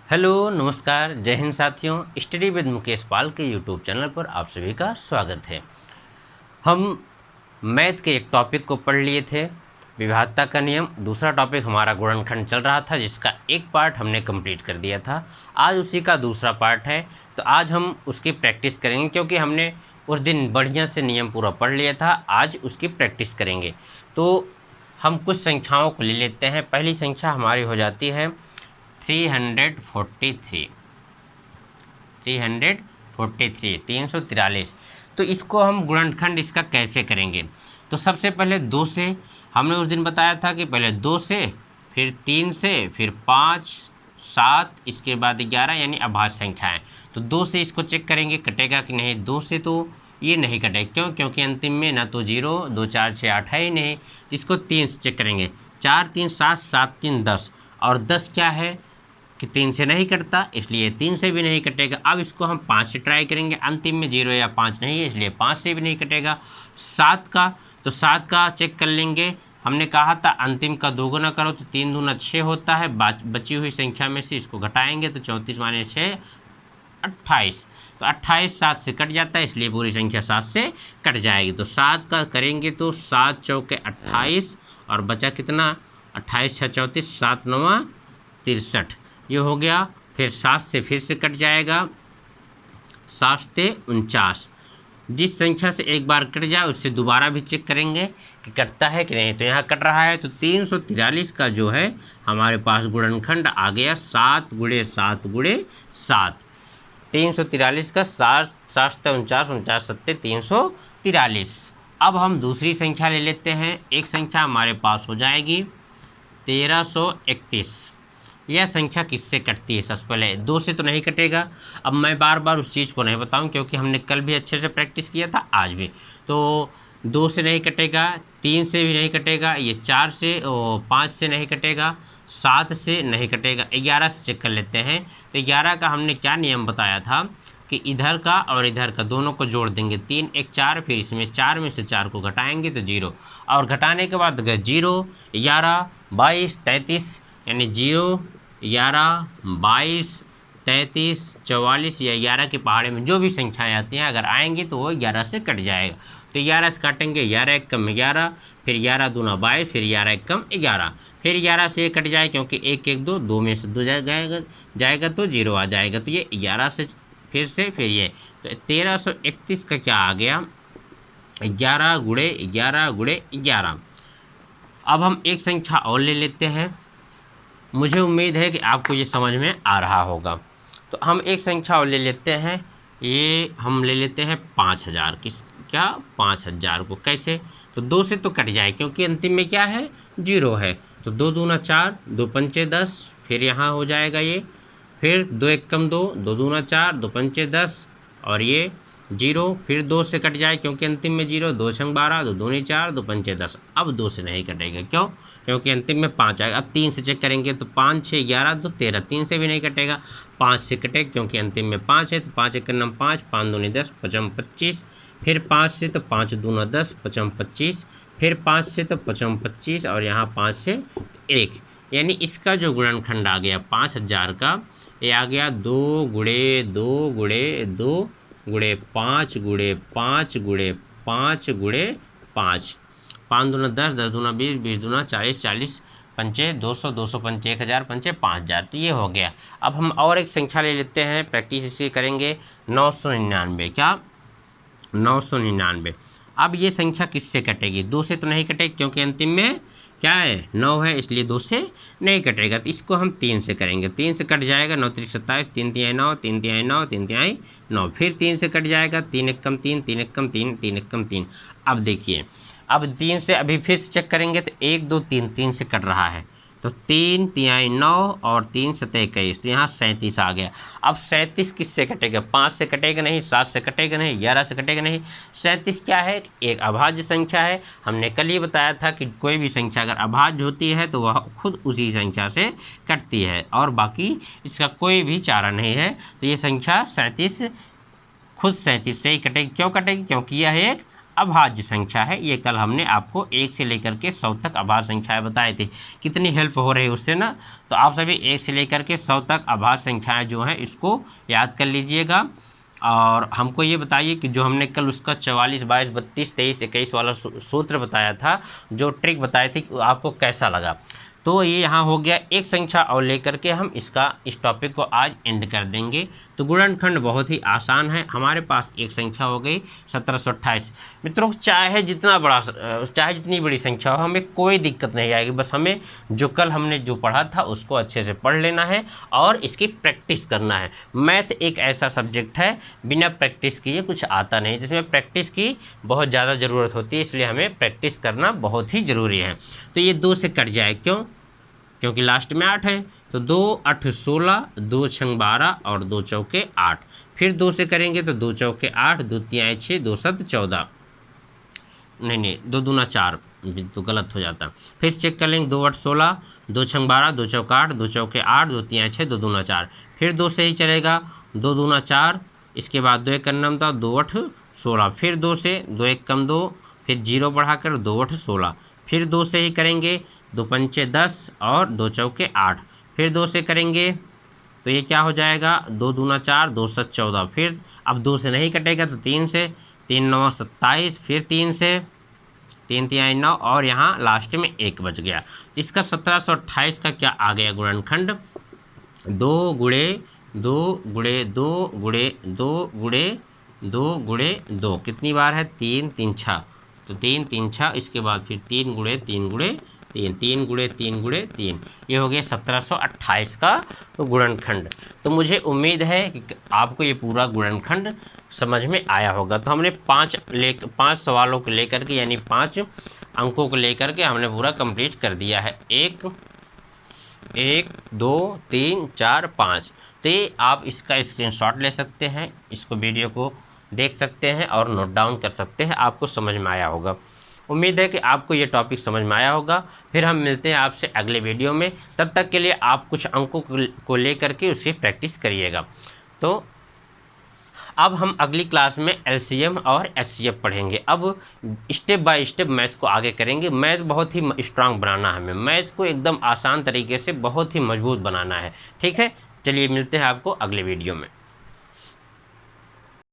Hello नमस्कार जय हिंद साथियों, स्टडी विद मुकेश पाल के यूट्यूब चैनल पर आप सभी का स्वागत है। हम मैथ के एक टॉपिक को पढ़ लिए थे, विभाज्यता का नियम। दूसरा टॉपिक हमारा गुणनखंड चल रहा था, जिसका एक पार्ट हमने कंप्लीट कर दिया था। आज उसी का दूसरा पार्ट है, तो आज हम उसकी प्रैक्टिस करेंगे, क्योंकि हमने उस दिन बढ़िया से नियम पूरा पढ़ लिया था। आज उसकी प्रैक्टिस करेंगे। तो हम कुछ संख्याओं को ले लेते हैं। पहली संख्या हमारी हो जाती है 343 343। तो इसको हम गुणनखंड इसका कैसे करेंगे? तो सबसे पहले 2 से, हमने उस दिन बताया था कि पहले 2 से, फिर 3 से, फिर 5, 7, इसके बाद 11, यानी अभाज्य संख्याएं। तो 2 से इसको चेक करेंगे कटेगा कि नहीं। 2 से तो ये नहीं कटेगा, क्यों? क्योंकि अंतिम में ना तो 0, 2 4 6 8 है ही नहीं। तो इसको 3 से चेक करेंगे। 4 3 7, 7 3 10, और 10 क्या है कि 3 से नहीं कटता, इसलिए 3 से भी नहीं कटेगा। अब इसको हम 5 से ट्राई करेंगे। अंतिम में 0 या 5 नहीं है, इसलिए 5 से भी नहीं कटेगा। 7 का, तो 7 का चेक कर लेंगे। हमने कहा था अंतिम का 2 गुना करो तो 3 दूना 6 होता है। बची हुई संख्या में से इसको घटाएंगे तो 34 माने 6 28। तो 28 7 से कट जाता है, इसलिए पूरी संख्या 7 से कट जाएगी। तो 7 का करेंगे तो 7 चौके 28, और बचा कितना? 28 6 34, 7 9 63, ये हो गया। फिर 7 से फिर से कट जाएगा, 7 से 49। जिस संख्या से एक बार कट जाए उससे दोबारा भी चेक करेंगे कि कटता है कि नहीं। तो यहाँ कट रहा है, तो 343 का जो है हमारे पास गुणनखंड आ गया 7 गुणे 7 गुणे 7। 343 का 7 7 49, 49 7 343। अब हम दूसरी संख्या ले लेते हैं। एक संख्या हमारे पास हो जाएगी 1331। यह संख्या किससे कटती है? सबसे पहले 2 से तो नहीं कटेगा। अब मैं बार बार उस चीज़ को नहीं बताऊं, क्योंकि हमने कल भी अच्छे से प्रैक्टिस किया था, आज भी। तो 2 से नहीं कटेगा, 3 से भी नहीं कटेगा, ये 4 से, 5 से नहीं कटेगा, 7 से नहीं कटेगा। 11 से चेक कर लेते हैं। तो 11 का हमने क्या नियम बताया था कि इधर का और इधर का दोनों को जोड़ देंगे। 3 1 4, फिर इसमें 4 में से 4 को घटाएंगे तो 0, और घटाने के बाद अगर 0 11 22 33, यानी 0 11 22 33 44 या 11 के पहाड़े में जो भी संख्याएँ आती हैं, अगर आएंगी तो वो 11 से कट जाएगा। तो 11 से काटेंगे, 11 1 कम 11, फिर 11 दूना 22, फिर 11 1 कम 11, फिर 11 से कट जाए, क्योंकि 1 1 2, 2 में से 2 जाएगा तो 0 आ जाएगा। तो ये 11 से फिर से, फिर ये, तो 1331 का क्या आ गया? 11 गुणे 11 गुणे 11। अब हम एक संख्या और ले लेते हैं। मुझे उम्मीद है कि आपको ये समझ में आ रहा होगा। तो हम एक संख्या और ले लेते हैं। ये हम ले लेते हैं 5000। किस क्या? 5000 को कैसे? तो 2 से तो कट जाए, क्योंकि अंतिम में क्या है? 0 है। तो 2 दूना 4, 2 पंचे 10, फिर यहाँ हो जाएगा ये, फिर 2 1 कम 2, 2 दूना 4, 2 पंचे 10, और ये 0, फिर 2 से कट जाए, क्योंकि अंतिम में 0, 2 छंग 12, 2 दूनी 4, 2 पंचे 10। अब 2 से नहीं कटेगा, क्यों? क्योंकि अंतिम में 5 आएगा। अब 3 से चेक करेंगे तो 5 6 11 2 13, 3 से भी नहीं कटेगा। 5 से कटे, क्योंकि अंतिम में 5 है। तो 5 1 9 5, 5 दूनी 10, 5 25, फिर 5 से तो 5 दूना 10, 5 25, फिर 5 से तो 5 25, और यहाँ 5 से 1, यानी इसका जो गुणनखंड आ गया 5000 का, ये आ गया 2 गुणे 2 गुणे 2 गुणे 5 गुणे 5 गुणे 5 गुणे 5। 5 दूना 10, 10 दूना 20, 20 दूना 40, 40 पंचे 200, 200 पंचे 1000, पंचे 5000। तो ये हो गया। अब हम और एक संख्या ले लेते हैं, प्रैक्टिस इसकी करेंगे। 999। क्या? 999। अब ये संख्या किससे कटेगी? 2 से तो नहीं कटेगी, क्योंकि अंतिम में क्या है? 9 है, इसलिए 2 से नहीं कटेगा। तो इसको हम 3 से करेंगे। 3 से कट जाएगा, 9 3 27, 3 3 9, 3 3 9, 3 3 9, फिर 3 से कट जाएगा, 3 1 कम 3, 3 1 कम 3, 3 1 कम 3। अब देखिए, अब 3 से अभी फिर से चेक करेंगे तो 1 2 3, 3 से कट रहा है। तो 3 3 9 और 3 7 21, तो यहाँ 37 आ गया। अब 37 किससे कटेगा? 5 से कटेगा नहीं, 7 से कटेगा नहीं, 11 से कटेगा नहीं। 37 क्या है? एक अभाज्य संख्या है। हमने कल ही बताया था कि कोई भी संख्या अगर अभाज्य होती है तो वह खुद उसी संख्या से कटती है, और बाकी इसका कोई भी चारा नहीं है। तो ये संख्या 37 खुद 37 से ही कटेगी। क्यों कटेगी? क्योंकि यह एक अभाज्य संख्या है। ये कल हमने आपको 1 से लेकर के 100 तक अभाज्य संख्याएं बताए थे, कितनी हेल्प हो रही है उससे ना। तो आप सभी 1 से लेकर के 100 तक अभाज्य संख्याएं जो हैं इसको याद कर लीजिएगा। और हमको ये बताइए कि जो हमने कल उसका 44, 22, 32, 23, 21 वाला सूत्र बताया था, जो ट्रिक बताई थी, आपको कैसा लगा। तो ये यहाँ हो गया। एक संख्या और लेकर के हम इस टॉपिक को आज एंड कर देंगे। तो गुणनखंड बहुत ही आसान है। हमारे पास एक संख्या हो गई 1728। मित्रों, चाहे जितनी बड़ी संख्या हो, हमें कोई दिक्कत नहीं आएगी। बस हमें जो कल हमने जो पढ़ा था उसको अच्छे से पढ़ लेना है और इसकी प्रैक्टिस करना है। मैथ एक ऐसा सब्जेक्ट है, बिना प्रैक्टिस किए कुछ आता नहीं, जिसमें प्रैक्टिस की बहुत ज़्यादा ज़रूरत होती है। इसलिए हमें प्रैक्टिस करना बहुत ही ज़रूरी है। तो ये 2 से कट जाए, क्योंकि लास्ट में 8 है। तो 2 8 16, 2 6 12 और 2 चौके 8। फिर 2 से करेंगे तो 2 चौके 8, 2 3 6, 2 7 14, नहीं 2 दूना 4, तो गलत हो जाता। फिर चेक कर लेंगे, 2 8 16, 2 6 12, 2 चौका 8, 2 चौके 8, 2 3 6, 2 दूना 4। फिर 2 से ही चलेगा, 2 दूना 4, इसके बाद 2 1 करना था, 2 8 16। फिर 2 से 2 1 कम 2, फिर 0 बढ़ाकर 2 8 16। फिर 2 से ही करेंगे, 2 पंचे 10 और 2 चौके 8। फिर 2 से करेंगे तो ये क्या हो जाएगा, 2 दूना 4, 2 7 14। फिर अब 2 से नहीं कटेगा तो 3 से, 3 9 27। फिर 3 से, 3 3 9 और यहाँ लास्ट में 1 बच गया। तो इसका 1728 का क्या आ गया गुणनखंड, 2 गुणे 2 गुणे 2 गुणे 2 गुणे 2 गुणे 2। कितनी बार है, 3 3 6, तो 3 3 6। इसके बाद फिर 3 गुणे 3 गुणे 3, 3 गुणे 3 गुणे 3। ये हो गया 1728 का गुणनखंड। तो मुझे उम्मीद है कि आपको ये पूरा गुणनखंड समझ में आया होगा। तो हमने 5 सवालों को लेकर के, यानी 5 अंकों को लेकर के हमने पूरा कंप्लीट कर दिया है। 1 2 3 4 5। तो ये आप इसका स्क्रीनशॉट ले सकते हैं, इसको वीडियो को देख सकते हैं और नोट डाउन कर सकते हैं। आपको समझ में आया होगा। उम्मीद है कि आपको ये टॉपिक समझ में आया होगा। फिर हम मिलते हैं आपसे अगले वीडियो में। तब तक के लिए आप कुछ अंकों को लेकर के उसकी प्रैक्टिस करिएगा। तो अब हम अगली क्लास में एलसीएम और एचसीएफ पढ़ेंगे। अब स्टेप बाय स्टेप मैथ को आगे करेंगे। मैथ बहुत ही स्ट्रांग बनाना है हमें, मैथ को एकदम आसान तरीके से बहुत ही मजबूत बनाना है। ठीक है, चलिए मिलते हैं आपको अगले वीडियो में।